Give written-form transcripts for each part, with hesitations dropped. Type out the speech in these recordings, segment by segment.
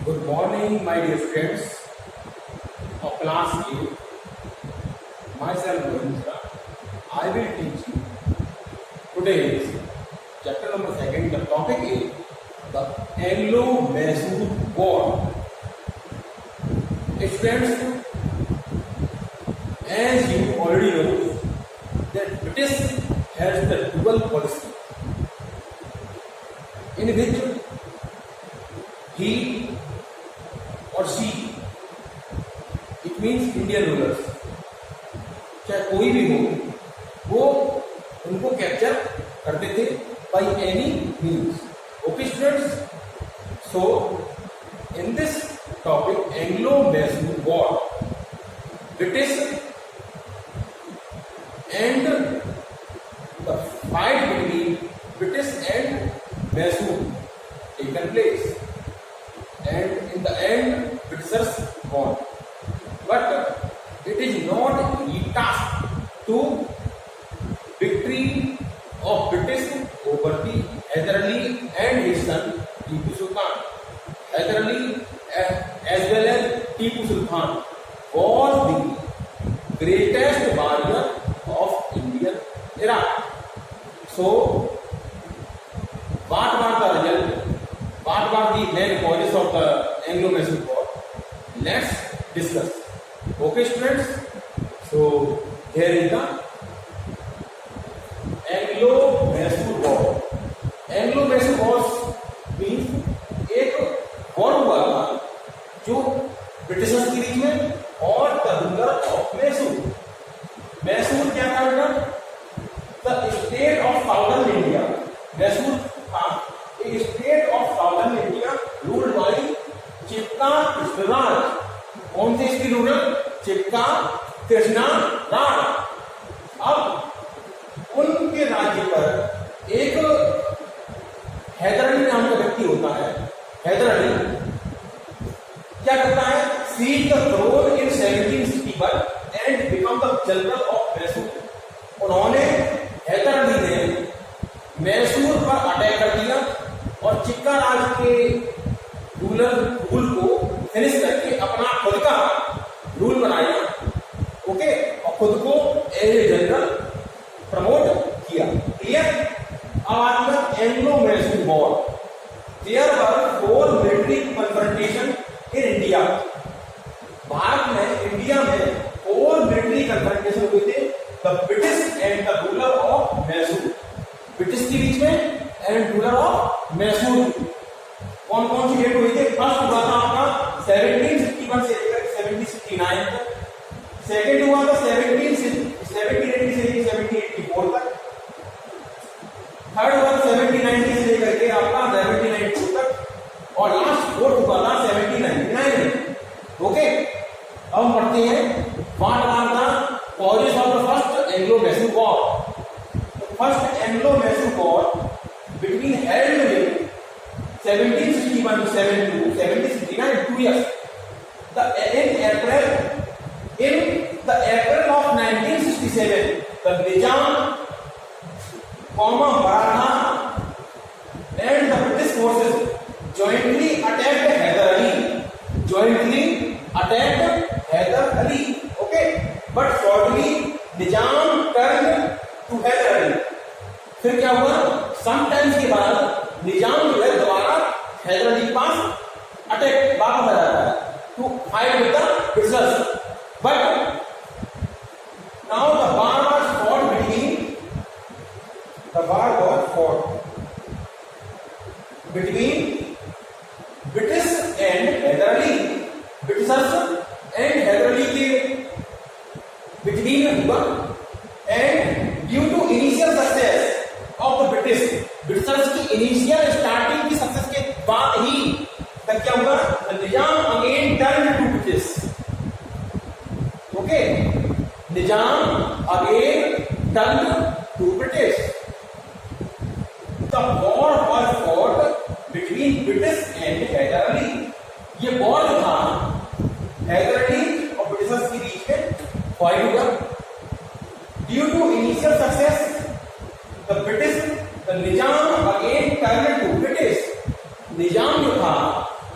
Good morning, my dear friends of class A. Myself, Govinda. I will teach you today's chapter number 2. The topic is the Anglo-Mysore War. Friends, as you already know, that British has the dual policy in which he और see it means Indian rulers, चाहे कोई भी हो, वो उनको capture करते थे by any means. Okay students, so in this topic एंग्लो-मैसूर war, British and the fight between British and Mysore taken place. And in the end, Britishers won. But it is not a task to victory of British over the Hyder Ali and his son Tipu Sultan. Hyder Ali as well as Tipu Sultan was the greatest warrior of Indian era. So, what was the result? What were the main causes of the Anglo-Mysore War? Let's discuss. Okay, students. So here is the Anglo-Mysore War. Anglo-Mysore War means एक war हुआ था जो Britishers के बीच में और the ruler of Mysore. Mysore क्या था बेटा? The state of southern India. Mysore था एक state of southern India ruled by Chikka Krishnaraja. कौन थे इसके रूलर? चिक्का कृष्णराज. अब उनके राज्य पर एक हैदर अली नाम का व्यक्ति होता है. हैदर अली क्या करता है? Seize the throne in 1761 and become the general of Mysore. उन्होंने हैदर अली ने मैसूर पर अटैक कर दिया और चिक्का राज के रूल को फिनिश करके अपना खुद का रूल बनाया. ओके, और खुद को एज ए जनरल प्रमोट किया. क्लियर? अब आता एंग्लो-मैसूर war. There were 4 military confrontation in India. Bharat में, इंडिया में 4 मिलिट्री कन्फ्रंटेशन हुए थे. The British and the ruler of Mysore. British के बीच में एंड रूलर ऑफ मैसूर. कौन कौन सी डेट हुई थी? फर्स्ट हुआ था आपका 1761 से लेकर 1769 तक. सेकंड हुआ था 1780 से लेकर 1784 तक. थर्ड हुआ 1790 से लेकर के आपका 1792 तक. और लास्ट फोर्थ हुआ था 1799 में. ओके, अब हम पढ़ते हैं what are the causes of the first एंग्लो-मैसूर war. First एंग्लो-मैसूर war between held in 1761 to 1769, 2 years. In the April of 1967, the Nizam, Maratha, and the British forces jointly attacked Hyder Ali. Okay, but shortly Nizam turned to Hyder Ali. फिर क्या हुआ? Sometimes के बाद निजाम जो है दोबारा हैदर अली के पास attack वापस आ जाता है to fight with the Britishers. But now the war was fought between British and Hyder Ali. Britishers and Hyder Ali के बिटवीन में हुआ. And due to initial success of the Britishers की इनिशियल स्टार्टिंग की सक्सेस के बाद ही तक क्या हुआ? Nizam again turn to British. Okay, Nizam again turn to British. The war was fought between British and Hyder Ali. ये वॉर था हैदर अली और ब्रिटिशर्स के बीच में फाइट हुआ. Due to initial success the Nizam again turned to British. Nizam जो था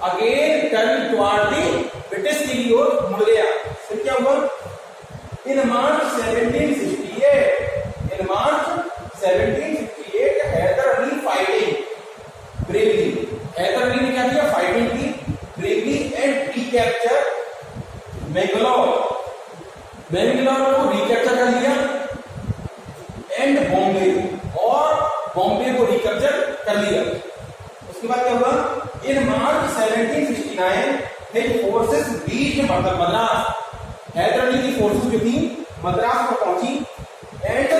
अगेन की ओर मुड़ गया। फिर क्या हुआ? इन मार्च 1768 हैदर अली फाइटिंग ब्रेवली, हैदर अली ने क्या किया? फाइटिंग की bravely and recapture Mangalore, Mangalore को रिकैप्चर कर लिया एंड बॉम्बे, और बॉम्बे को रिकैप्चर कर लिया। उसके बाद क्या हुआ? इन मार्च 1769 his forces reached Madras, Haider Ali की फोर्सेस जो थी मद्रास को पहुंची and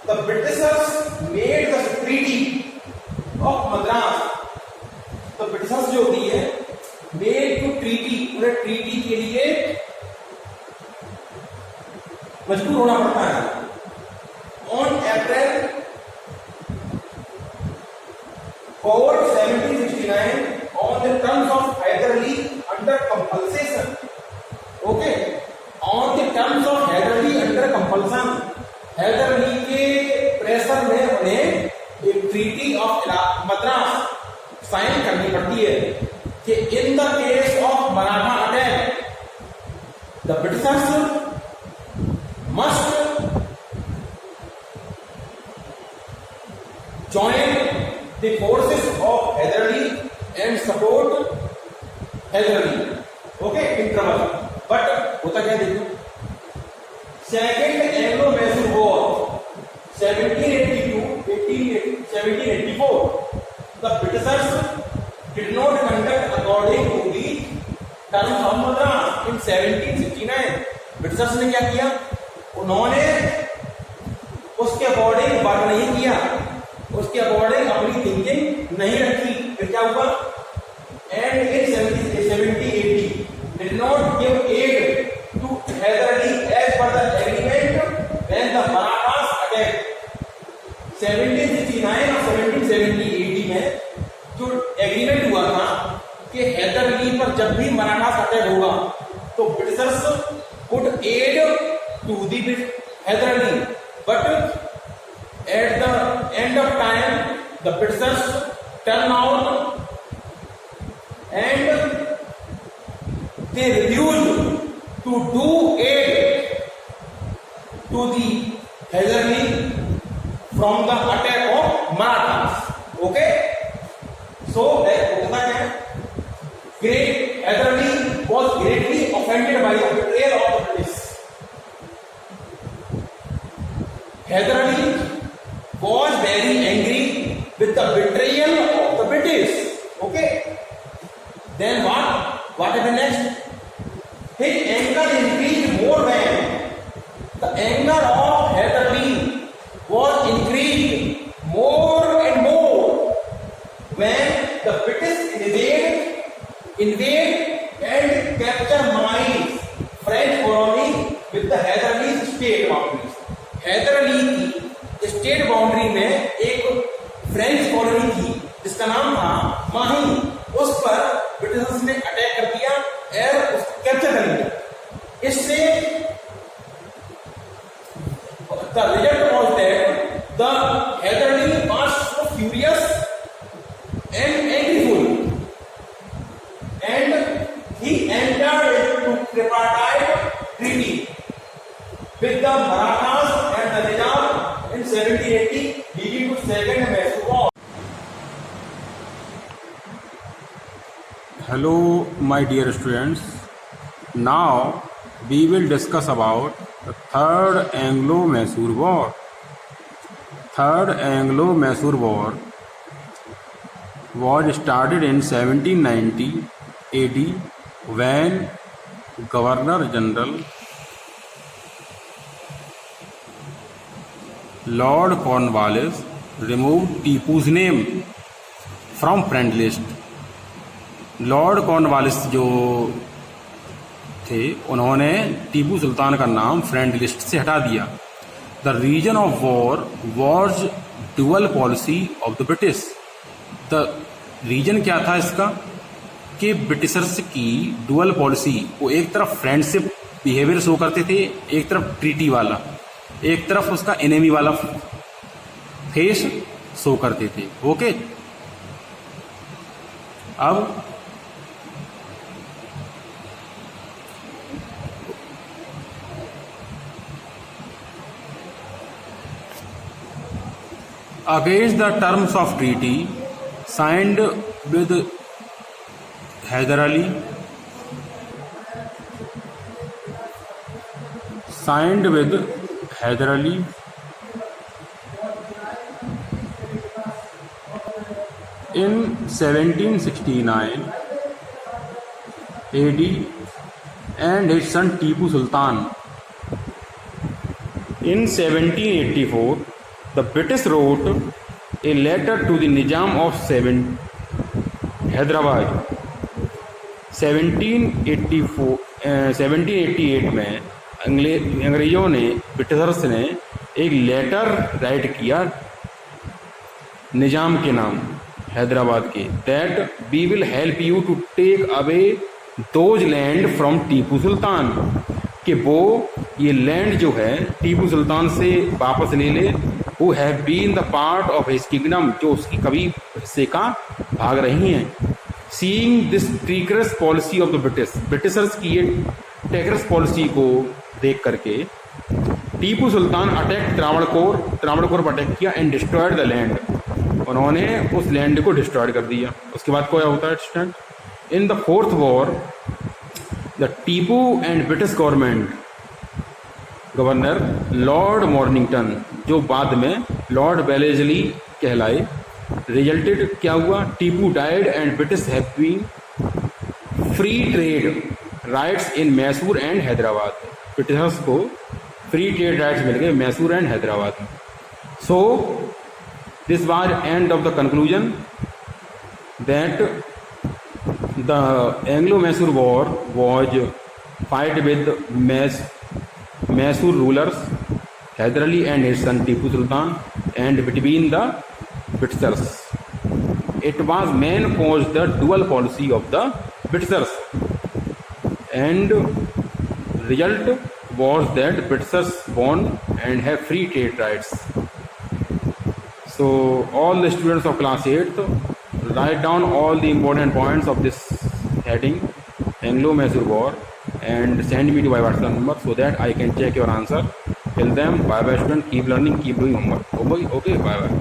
the Britishers made the treaty of Madras. तो ब्रिटिशर्स जो होती है मेड टू ट्रीटी, उन्हें ट्रीटी के लिए मजबूर होना पड़ता है। On April 4, 1769 on the terms of Hyder Ali under compulsion, okay, on the terms of Hyder Ali under compulsion, Hyder Ali के प्रेशर में उन्हें एक ट्रीटी ऑफ मद्रास साइन करनी पड़ती है कि in the case of Maratha attack the Britishers must join the forces of Hyder Ali and support Hyder Ali, okay, in trouble. But होता क्या देखो, second Anglo Mysore war 1784 the Britishers did not conduct according to the terms of Madras in 1769. Britishers ने क्या किया? उन्होंने उसके according work नहीं किया, उसके अकॉर्डिंग अपनी थिंकिंग नहीं रखी। फिर क्या हुआ? And in 1780 did not give aid to Hyder Ali as per the agreement when the Marathas attack. 1769 और 1770 में जो एग्रीमेंट हुआ था कि हैदर अली पर जब भी मराठास अटैक होगा तो Britishers would aid to the Hyder Ali, but at the end of time the Britishers turn out and they refused to do aid to the Hyder Ali from the attack of Marathas, okay, so होता क्या है? Great Hyder Ali was greatly offended by the betrayal of the British. Hyder Ali was very angry with the betrayal of the British. Okay. Then what happened next? His anger increased more when the anger of Hyder Ali was increased more and more when the British invade and capture mines French colony with the Hyder Ali state boundaries. Haider Ali की state boundary में एक French colony थी जिसका नाम था माही, उस पर Britishers ने अटैक कर दिया और उसको कैप्चर कर लिया। इससे the result was that the Hyder Ali was so furious and angryful and he entered into tripartite treaty with the Marathas and the Nizam in 1780, leading to Second Mysore War. Hello my dear students, now we will discuss about the Third Anglo-Mysore War. Third Anglo-Mysore War was started in 1790 AD when Governor General Lord Cornwallis removed Tipu's name from friend list. Lord Cornwallis जो थे उन्होंने टीपू सुल्तान का नाम friend list से हटा दिया। The reason of war was dual policy of the British. The reason क्या था इसका कि ब्रिटिशर्स की डुअल पॉलिसी, वो एक तरफ फ्रेंडशिप बिहेवियर शो करते थे, एक तरफ ट्रीटी वाला, एक तरफ उसका एनिमी वाला फेस शो करते थे। ओके, अब against the terms of treaty signed with Hyder Ali, in 1769 AD, and his son Tipu Sultan. In 1784, the British wrote a letter to the Nizam of Hyderabad. 1788 में अंग्रेजों ने, Britishers ने एक letter right किया निजाम के नाम हैदराबाद के, that we will help you to take away those land from Tipu Sultan, कि वो ये लैंड जो है टीपू सुल्तान से वापस ले ले, who have been the part of his kingdom, जो उसकी कभी हिस्से का भाग रही हैं. Seeing this treacherous policy of the Britishers की ये टेकरस पॉलिसी को देख करके टीपू सुल्तान अटैक त्रावणकोर पर अटैक किया एंड डिस्ट्रॉयड द लैंड. उन्होंने उस लैंड को डिस्ट्रॉय कर दिया. उसके बाद क्या होता है student? In the fourth war the Tipu and British governor Lord Mornington, जो बाद में लॉर्ड वेलेस्ली कहलाए, रिजल्टेड क्या हुआ? Tipu died and British having free trade rights in Mysore and Hyderabad. Britishers को फ्री ट्रेड राइट्स मिल गए मैसूर एंड हैदराबाद में. So this was end of the conclusion that the एंग्लो-मैसूर war was fight with Mysore rulers Hyder Ali and his son Tipu Sultan, and between the Britishers. It was main caused the dual policy of the Britishers, and result was that Britishers won and have free trade rights. So all the students of class 8th write down all the important points of this heading, Anglo-Mysore War, and send me to my WhatsApp number so that I can check your answer. Till then, bye bye student, keep learning, keep doing homework. Okay, bye bye.